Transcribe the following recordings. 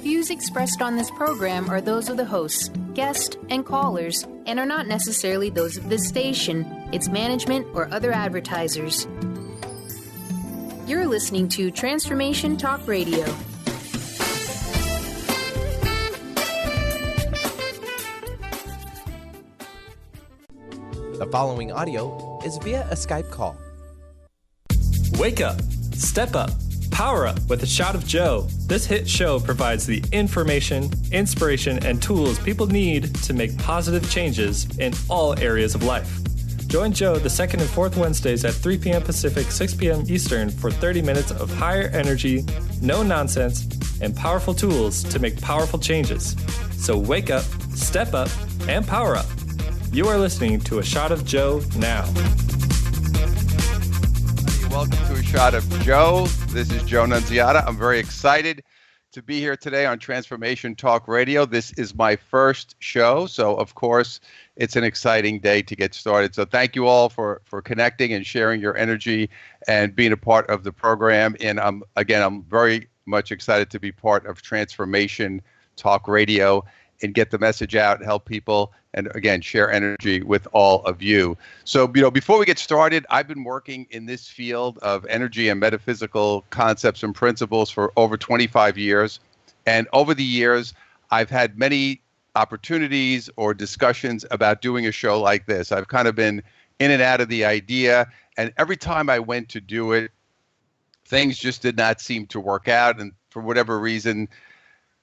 views expressed on this program are those of the hosts, guests, and callers, and are not necessarily those of this station, its management, or other advertisers. You're listening to Transformation Talk Radio. The following audio is via a Skype call. Wake up, step up, power up with a shot of Joe. This hit show provides the information, inspiration, and tools people need to make positive changes in all areas of life. Join Joe the second and fourth Wednesdays at 3 p.m. Pacific, 6 p.m. Eastern for 30 minutes of higher energy, no nonsense, and powerful tools to make powerful changes. So wake up, step up, and power up. You are listening to A Shot of Joe now. Welcome to A Shot of Joe. This is Joe Nunziata. I'm very excited to be here today on Transformation Talk Radio. This is my first show, so of course it's an exciting day to get started. So thank you all for connecting and sharing your energy and being a part of the program. And I'm very much excited to be part of Transformation Talk Radio and get the message out, help people, and again, share energy with all of you. So, before we get started, I've been working in this field of energy and metaphysical concepts and principles for over 25 years. And over the years, I've had many opportunities or discussions about doing a show like this. I've kind of been in and out of the idea, and every time I went to do it, things just did not seem to work out. And for whatever reason,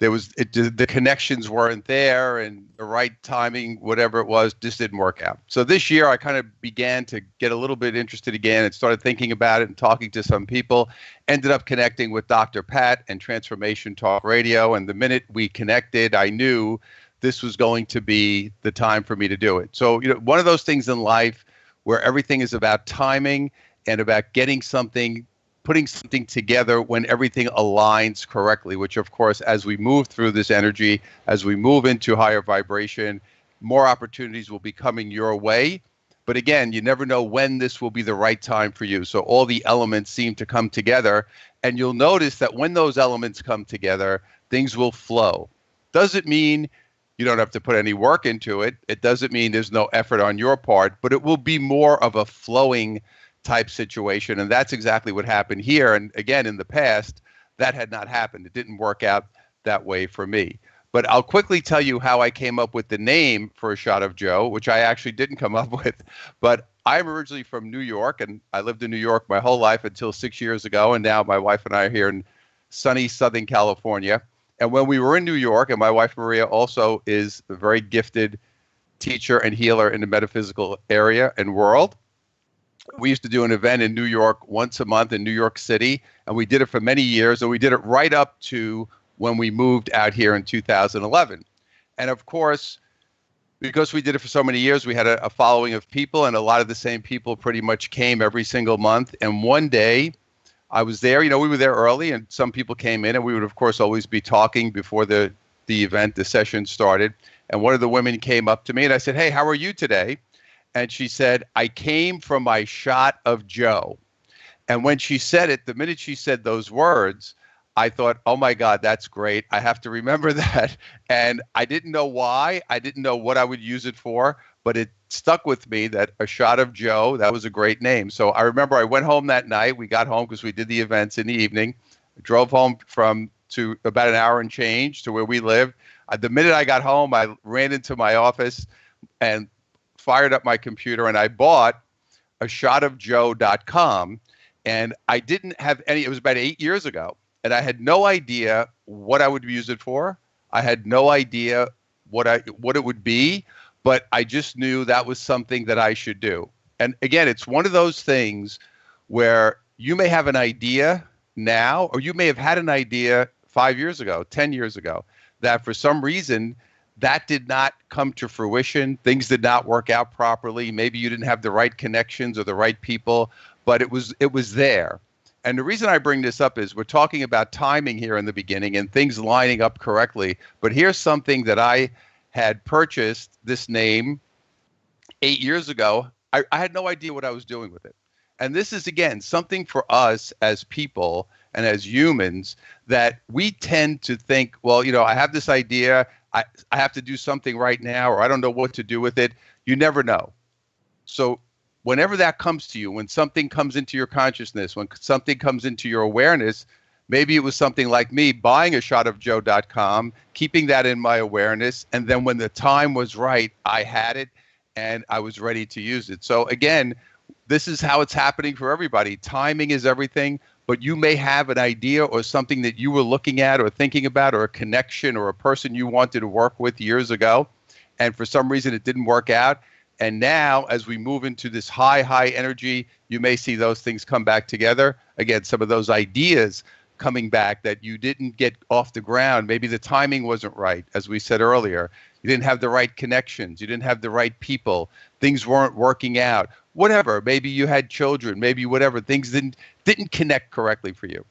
the connections weren't there, and the right timing, whatever it was, just didn't work out. So this year I kind of began to get a little bit interested again and started thinking about it and talking to some people. Ended up connecting with Dr. Pat and Transformation Talk Radio. And the minute we connected, I knew this was going to be the time for me to do it. So, one of those things in life where everything is about timing and about putting something together when everything aligns correctly, which of course, as we move through this energy, as we move into higher vibration, more opportunities will be coming your way. But again, you never know when this will be the right time for you. So all the elements seem to come together, and you'll notice that when those elements come together, things will flow. Doesn't mean you don't have to put any work into it. It doesn't mean there's no effort on your part, but it will be more of a flowing type situation. And that's exactly what happened here. And again, in the past, that had not happened. It didn't work out that way for me. But I'll quickly tell you how I came up with the name for A Shot of Joe, which I actually didn't come up with. But I'm originally from New York, and I lived in New York my whole life until 6 years ago. And now my wife and I are here in sunny Southern California. And when we were in New York, and my wife Maria also is a very gifted teacher and healer in the metaphysical area and world, we used to do an event in New York once a month in New York City, and we did it for many years, and we did it right up to when we moved out here in 2011. And of course, because we did it for so many years, we had a following of people, and a lot of the same people pretty much came every single month. And one day, I was there, we were there early, and some people came in, and we would, of course, always be talking before the event, the session started. And one of the women came up to me, and I said, "Hey, how are you today?" And she said, "I came from my shot of Joe." And when she said it, the minute she said those words, I thought, oh my God, that's great. I have to remember that. And I didn't know why. I didn't know what I would use it for, but it stuck with me that A Shot of Joe, that was a great name. So I remember I went home that night. We got home because we did the events in the evening. I drove home to about an hour and change to where we lived. The minute I got home, I ran into my office and fired up my computer, and I bought ashotofjoe.com, and I didn't have any. It was about 8 years ago, and I had no idea what I would use it for. I had no idea what it would be, but I just knew that was something that I should do. And again, it's one of those things where you may have an idea now, or you may have had an idea 5 years ago, 10 years ago, that for some reason that did not come to fruition. Things did not work out properly. Maybe you didn't have the right connections or the right people, but it was there. And the reason I bring this up is we're talking about timing here in the beginning and things lining up correctly. But here's something that I had purchased, this name, 8 years ago. I had no idea what I was doing with it. And this is, again, something for us as people and as humans that we tend to think, well, I have this idea, I have to do something right now, or I don't know what to do with it. You never know. So whenever that comes to you, when something comes into your consciousness, when something comes into your awareness, maybe it was something like me buying a shotofjoe.com, keeping that in my awareness, and then when the time was right, I had it and I was ready to use it. So again, this is how it's happening for everybody. Timing is everything, but you may have an idea or something that you were looking at or thinking about, or a connection or a person you wanted to work with years ago, and for some reason it didn't work out. And now, as we move into this high energy, you may see those things come back together. Again, some of those ideas coming back that you didn't get off the ground. Maybe the timing wasn't right, as we said earlier. You didn't have the right connections. You didn't have the right people. Things weren't working out. Whatever. Maybe you had children. Maybe whatever. Things didn't connect correctly for you.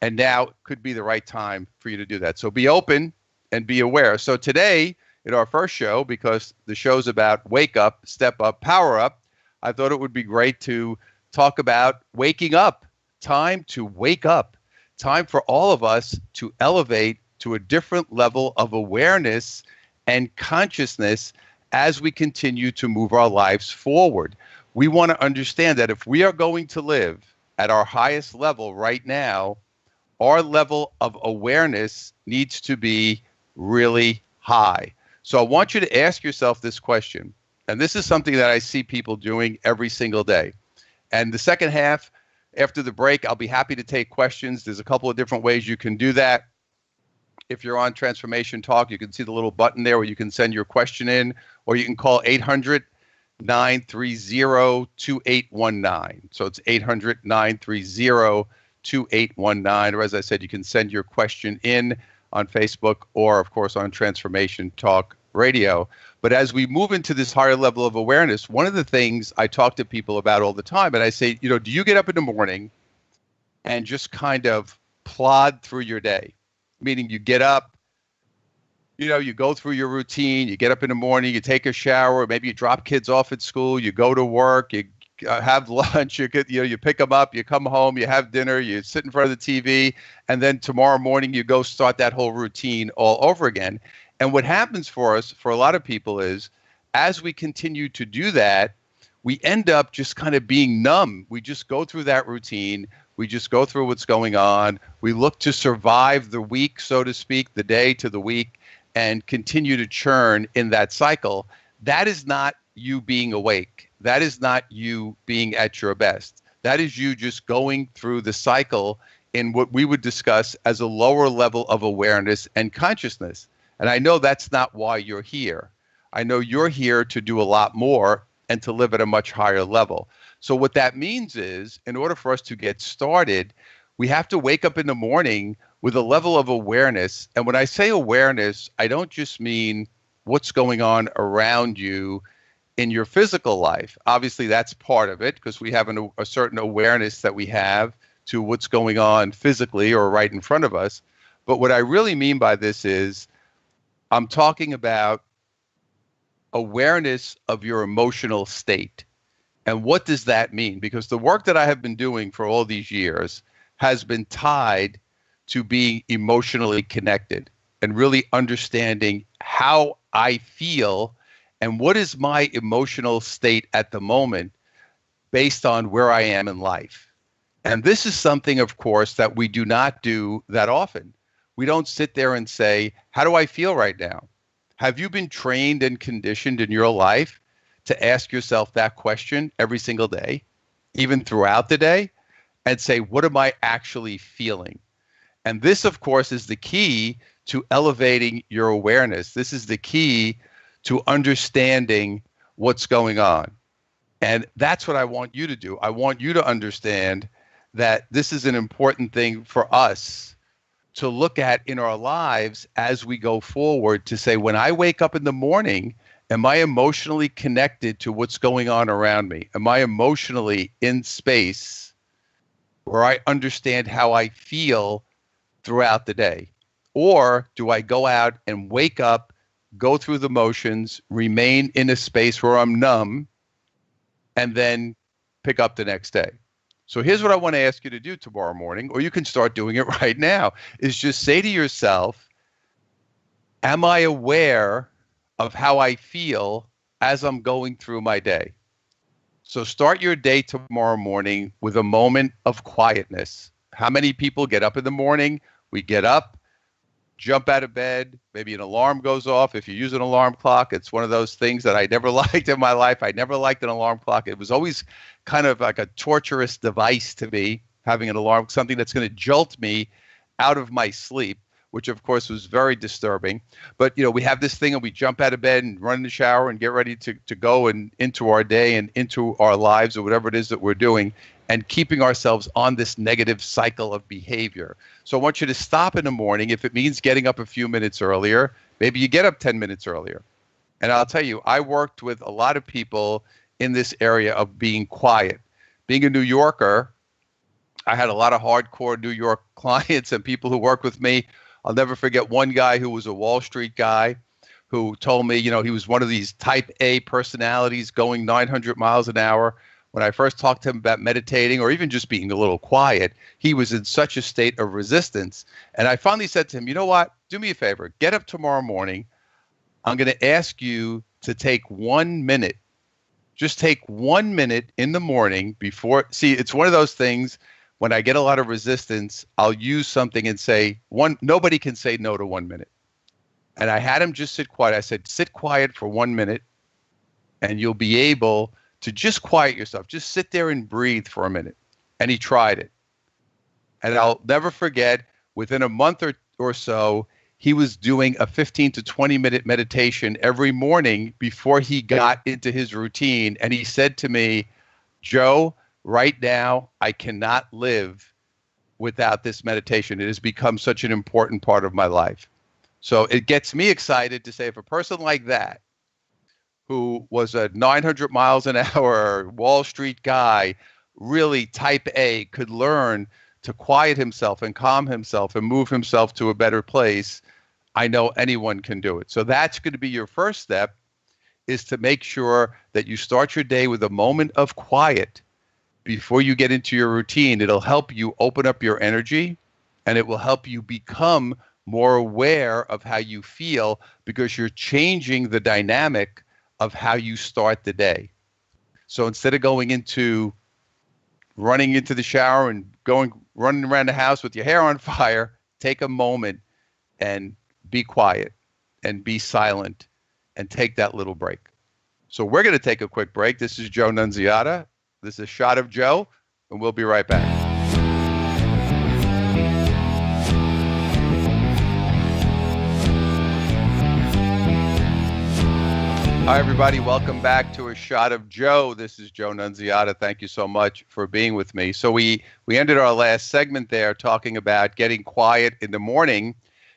And now could be the right time for you to do that. So be open and be aware. So today, in our first show, because the show's about wake up, step up, power up, I thought it would be great to talk about waking up. Time to wake up. Time for all of us to elevate to a different level of awareness and consciousness as we continue to move our lives forward. We want to understand that if we are going to live at our highest level right now, our level of awareness needs to be really high. So I want you to ask yourself this question, and this is something that I see people doing every single day. And the second half, after the break, I'll be happy to take questions. There's a couple of different ways you can do that. If you're on Transformation Talk, you can see the little button there where you can send your question in, or you can call 800-930-2819. So it's 800-930-2819. Or as I said, you can send your question in on Facebook or, of course, on Transformation Talk Radio. But as we move into this higher level of awareness, one of the things I talk to people about all the time, and I say, do you get up in the morning and just kind of plod through your day? Meaning you get up, you go through your routine, you get up in the morning, you take a shower, maybe you drop kids off at school, you go to work, you have lunch, you pick them up, you come home, you have dinner, you sit in front of the TV, and then tomorrow morning you go start that whole routine all over again. And what happens for us, for a lot of people, is as we continue to do that, we end up just kind of being numb. We just go through that routine. We just go through what's going on. We look to survive the week, so to speak, the day to the week, and continue to churn in that cycle. That is not you being awake. That is not you being at your best. That is you just going through the cycle in what we would discuss as a lower level of awareness and consciousness. And I know that's not why you're here. I know you're here to do a lot more and to live at a much higher level. So what that means is, in order for us to get started, we have to wake up in the morning with a level of awareness. And when I say awareness, I don't just mean what's going on around you in your physical life. Obviously, that's part of it, because we have a certain awareness that we have to what's going on physically or right in front of us. But what I really mean by this is I'm talking about awareness of your emotional state. And what does that mean? Because the work that I have been doing for all these years has been tied to being emotionally connected and really understanding how I feel and what is my emotional state at the moment based on where I am in life. And this is something, of course, that we do not do that often. We don't sit there and say, how do I feel right now? Have you been trained and conditioned in your life to ask yourself that question every single day, even throughout the day, and say, what am I actually feeling? And this, of course, is the key to elevating your awareness. This is the key to understanding what's going on. And that's what I want you to do. I want you to understand that this is an important thing for us to look at in our lives as we go forward, to say, when I wake up in the morning, am I emotionally connected to what's going on around me? Am I emotionally in space where I understand how I feel throughout the day? Or do I go out and wake up, go through the motions, remain in a space where I'm numb, and then pick up the next day? So here's what I want to ask you to do tomorrow morning, or you can start doing it right now, is just say to yourself, am I aware of how I feel as I'm going through my day? So start your day tomorrow morning with a moment of quietness. How many people get up in the morning? We get up, jump out of bed, maybe an alarm goes off. If you use an alarm clock, it's one of those things that I never liked in my life. I never liked an alarm clock. It was always kind of like a torturous device to me, having an alarm, something that's going to jolt me out of my sleep, which of course was very disturbing. But, we have this thing and we jump out of bed and run in the shower and get ready to go and into our day and into our lives or whatever it is that we're doing, and keeping ourselves on this negative cycle of behavior. So I want you to stop in the morning. If it means getting up a few minutes earlier, maybe you get up 10 minutes earlier. And I'll tell you, I worked with a lot of people in this area of being quiet. Being a New Yorker, I had a lot of hardcore New York clients and people who work with me. I'll never forget one guy who was a Wall Street guy who told me, he was one of these type A personalities going 900 miles an hour. When I first talked to him about meditating or even just being a little quiet, he was in such a state of resistance. And I finally said to him, you know what? Do me a favor. Get up tomorrow morning. I'm going to ask you to take 1 minute. Just take 1 minute in the morning before. See, it's one of those things. When I get a lot of resistance, I'll use something and say, nobody can say no to 1 minute. And I had him just sit quiet. I said, sit quiet for 1 minute and you'll be able to just quiet yourself. Just sit there and breathe for a minute. And he tried it. And I'll never forget, within a month or so, he was doing a 15 to 20 minute meditation every morning before he got into his routine. And he said to me, Joe, right now, I cannot live without this meditation. It has become such an important part of my life. So it gets me excited to say, if a person like that, who was a 900 miles an hour Wall Street guy, really type A, could learn to quiet himself and calm himself and move himself to a better place, I know anyone can do it. So that's going to be your first step, is to make sure that you start your day with a moment of quiet before you get into your routine. It'll help you open up your energy, and it will help you become more aware of how you feel, because you're changing the dynamic of how you start the day. So instead of running into the shower and running around the house with your hair on fire, take a moment and be quiet and be silent and take that little break. So we're going to take a quick break. This is Joe Nunziata. This is Shot of Joe, and we'll be right back. Hi, everybody. Welcome back to A Shot of Joe. This is Joe Nunziata. Thank you so much for being with me. So we ended our last segment there talking about getting quiet in the morning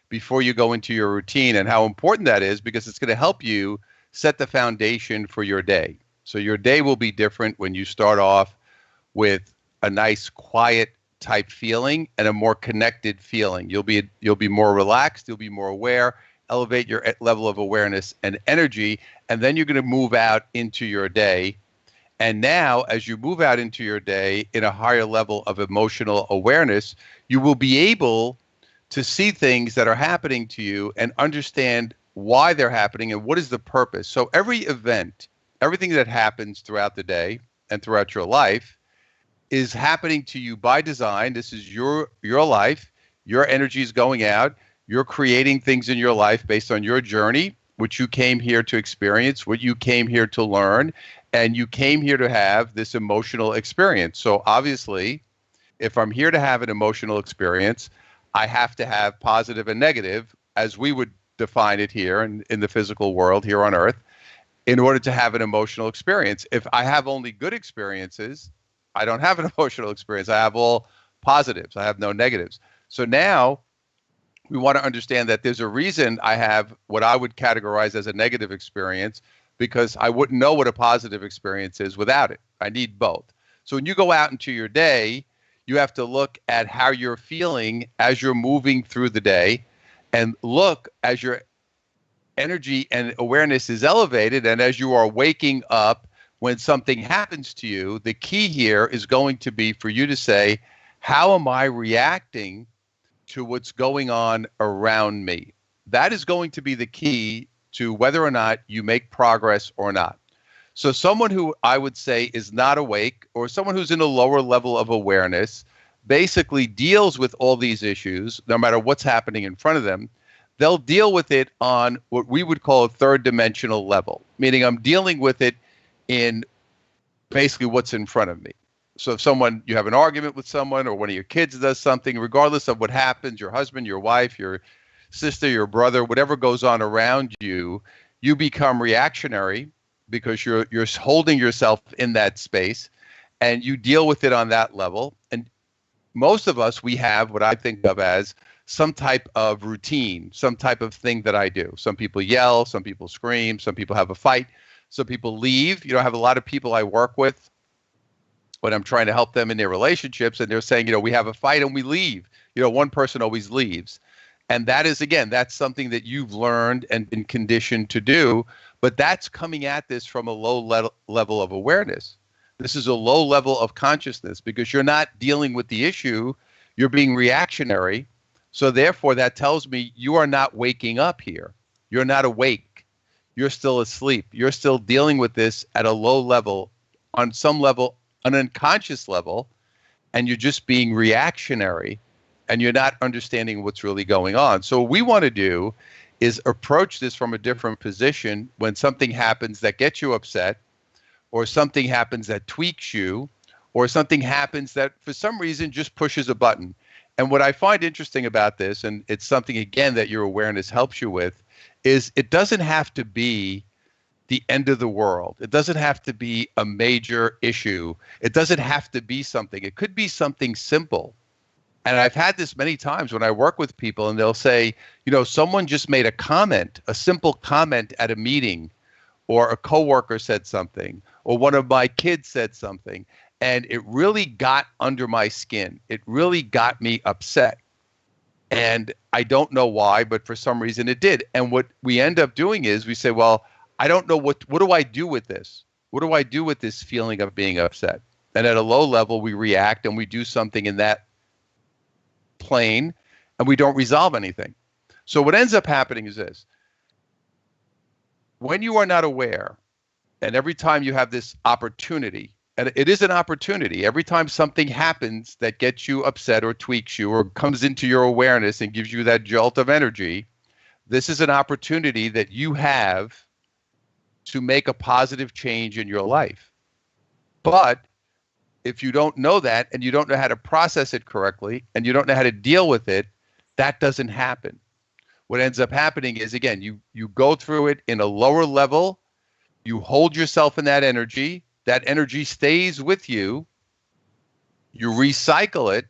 before you go into your routine, and how important that is, because it's going to help you set the foundation for your day. So your day will be different when you start off with a nice quiet type feeling and a more connected feeling. You'll be more relaxed, you'll be more aware, elevate your level of awareness and energy, and then you're going to move out into your day. And now, as you move out into your day in a higher level of emotional awareness, you will be able to see things that are happening to you and understand why they're happening and what is the purpose. So every event, everything that happens throughout the day and throughout your life is happening to you by design. This is your life. Your energy is going out. You're creating things in your life based on your journey, which you came here to experience, what you came here to learn, and you came here to have this emotional experience. So obviously, if I'm here to have an emotional experience, I have to have positive and negative, as we would define it here in the physical world here on Earth, in order to have an emotional experience. If I have only good experiences, I don't have an emotional experience. I have all positives. I have no negatives. So now we want to understand that there's a reason I have what I would categorize as a negative experience, because I wouldn't know what a positive experience is without it. I need both. So when you go out into your day, you have to look at how you're feeling as you're moving through the day, and look as your energy and awareness is elevated, and as you are waking up, when something happens to you, the key here is going to be for you to say, how am I reacting to what's going on around me? That is going to be the key to whether or not you make progress or not. So someone who I would say is not awake, or someone who's in a lower level of awareness, basically deals with all these issues, no matter what's happening in front of them. They'll deal with it on what we would call a third dimensional level, meaning I'm dealing with it in basically what's in front of me. So if you have an argument with someone, or one of your kids does something, regardless of what happens, your husband, your wife, your sister, your brother, whatever goes on around you, you become reactionary because you're holding yourself in that space, and you deal with it on that level. And most of us, we have what I think of as some type of routine, some type of thing that I do. Some people yell, some people scream, some people have a fight, some people leave. I have a lot of people I work with when I'm trying to help them in their relationships, and they're saying, we have a fight and we leave. One person always leaves. And that is, again, that's something that you've learned and been conditioned to do, but that's coming at this from a low level of awareness. This is a low level of consciousness because you're not dealing with the issue, you're being reactionary. So therefore, that tells me you are not waking up here. You're not awake. You're still asleep. You're still dealing with this at a low level, on some level, an unconscious level, and you're just being reactionary, and you're not understanding what's really going on. So what we want to do is approach this from a different position. When something happens that gets you upset, or something happens that tweaks you, or something happens that for some reason just pushes a button. And what I find interesting about this, and it's something, again, that your awareness helps you with, is it doesn't have to be the end of the world. It doesn't have to be a major issue. It doesn't have to be something. It could be something simple. And I've had this many times when I work with people, and they'll say, someone just made a comment, a simple comment at a meeting, or a coworker said something, or one of my kids said something, and it really got under my skin. It really got me upset. And I don't know why, but for some reason it did. And what we end up doing is we say, well, I don't know what do I do with this? What do I do with this feeling of being upset? And at a low level, we react and we do something in that plane, and we don't resolve anything. So what ends up happening is this. When you are not aware, and every time you have this opportunity, and it is an opportunity, every time something happens that gets you upset or tweaks you or comes into your awareness and gives you that jolt of energy, this is an opportunity that you have to make a positive change in your life. But if you don't know that, and you don't know how to process it correctly, and you don't know how to deal with it, that doesn't happen. What ends up happening is, again, you go through it in a lower level, you hold yourself in that energy stays with you, you recycle it,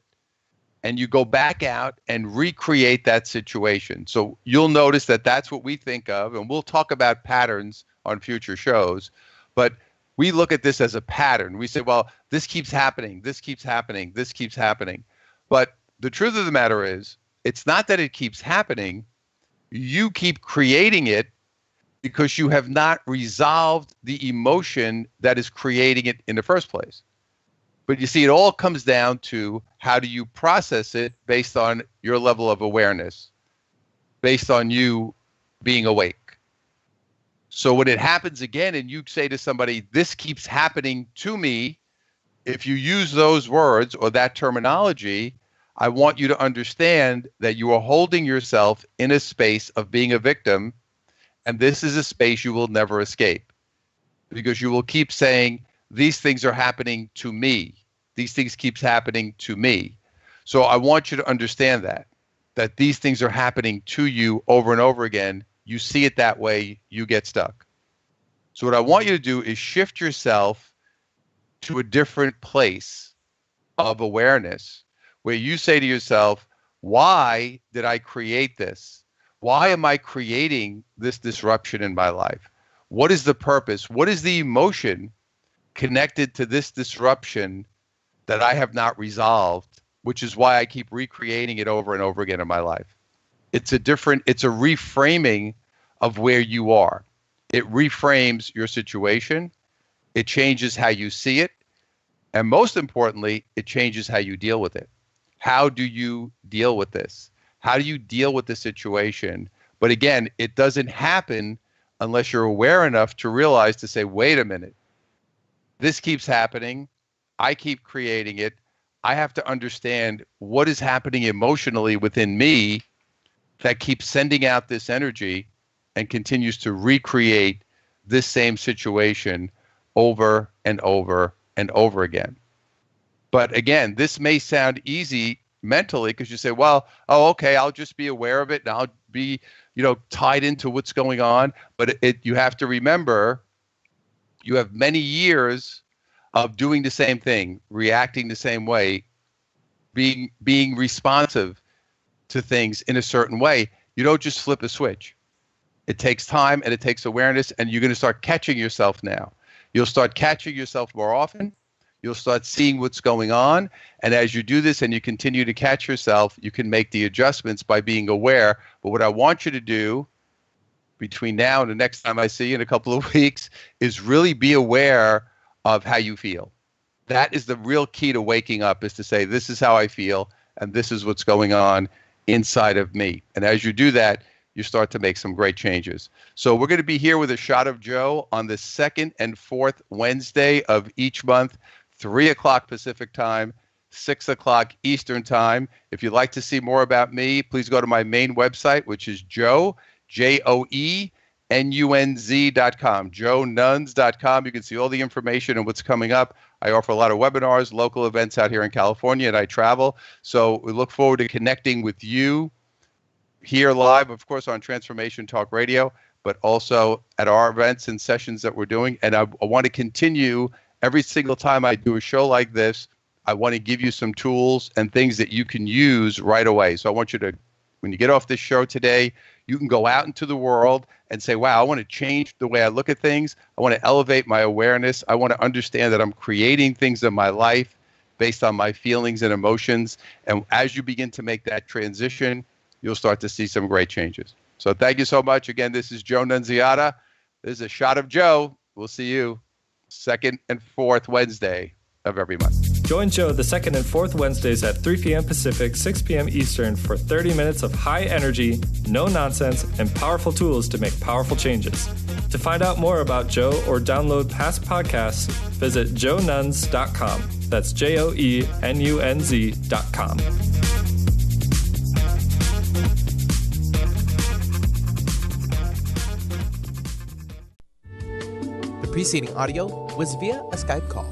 and you go back out and recreate that situation. So you'll notice that that's what we think of, and we'll talk about patterns on future shows, but we look at this as a pattern. We say, well, this keeps happening, this keeps happening, this keeps happening. But the truth of the matter is, it's not that it keeps happening. You keep creating it because you have not resolved the emotion that is creating it in the first place. But you see, it all comes down to how do you process it based on your level of awareness, based on you being awake. So when it happens again and you say to somebody, this keeps happening to me, if you use those words or that terminology, I want you to understand that you are holding yourself in a space of being a victim, and this is a space you will never escape, because you will keep saying, these things are happening to me. These things keep happening to me. So I want you to understand that these things are happening to you over and over again. You see it that way, you get stuck. So what I want you to do is shift yourself to a different place of awareness where you say to yourself, why did I create this? Why am I creating this disruption in my life? What is the purpose? What is the emotion connected to this disruption that I have not resolved, which is why I keep recreating it over and over again in my life? It's a reframing of where you are. It reframes your situation. It changes how you see it. And most importantly, it changes how you deal with it. How do you deal with this? How do you deal with the situation? But again, it doesn't happen unless you're aware enough to realize to say, wait a minute, this keeps happening. I keep creating it. I have to understand what is happening emotionally within me that keeps sending out this energy and continues to recreate this same situation over and over and over again. But again, this may sound easy mentally because you say, well, oh, okay, I'll just be aware of it and I'll be, tied into what's going on. But you have to remember, you have many years of doing the same thing, reacting the same way, being responsive to things in a certain way. You don't just flip a switch. It takes time and it takes awareness, and you're going to start catching yourself now. You'll start catching yourself more often. You'll start seeing what's going on. And as you do this and you continue to catch yourself, you can make the adjustments by being aware. But what I want you to do between now and the next time I see you in a couple of weeks is really be aware of how you feel. That is the real key to waking up, is to say, this is how I feel and this is what's going on inside of me. And as you do that, you start to make some great changes. So we're going to be here with a Shot of Joe on the second and fourth Wednesday of each month, 3 o'clock Pacific time, 6 o'clock Eastern time. If you'd like to see more about me, please go to my main website, which is JoeNunz.com, JoeNunz.com. You can see all the information and what's coming up. I offer a lot of webinars, local events out here in California, and I travel. So we look forward to connecting with you here live, of course, on Transformation Talk Radio, but also at our events and sessions that we're doing. And I want to continue every single time I do a show like this. I want to give you some tools and things that you can use right away. So I want you to, when you get off this show today, you can go out into the world and say, wow, I want to change the way I look at things. I want to elevate my awareness. I want to understand that I'm creating things in my life based on my feelings and emotions. And as you begin to make that transition, you'll start to see some great changes. So thank you so much. Again, this is Joe Nunziata. This is a Shot of Joe. We'll see you second and fourth Wednesday of every month. Join Joe the second and fourth Wednesdays at 3 p.m. Pacific, 6 p.m. Eastern for 30 minutes of high energy, no nonsense, and powerful tools to make powerful changes. To find out more about Joe or download past podcasts, visit JoeNunz.com. That's JoeNunz.com. The preceding audio was via a Skype call.